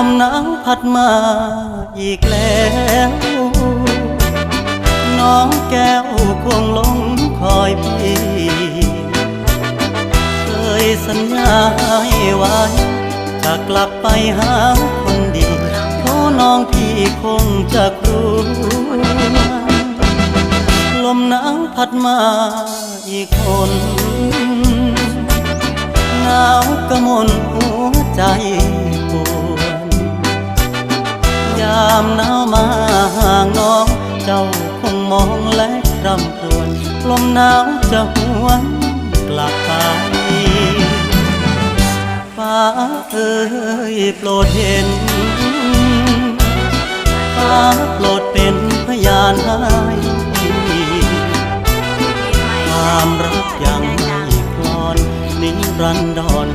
มหนาวพัดมาอีกแล้วน้องแก้วคงหลงคอยพี่เคยสัญญาให้ไว้จะกลับไปหาคนดีเพราะน้องพี่คงจะกลัวลมหนาวพัดมาอีกคนหนาวกระมนหัวใจปวดยามหนาวมาห่างน้องเจ้าคงมองและรำครวญลมหนาวจะหวนกลับไปฟ้าเอ่ยโปรดเห็นฟ้าโปรดเป็นพยานให้ความรักยังไม่คลอนนิรันดร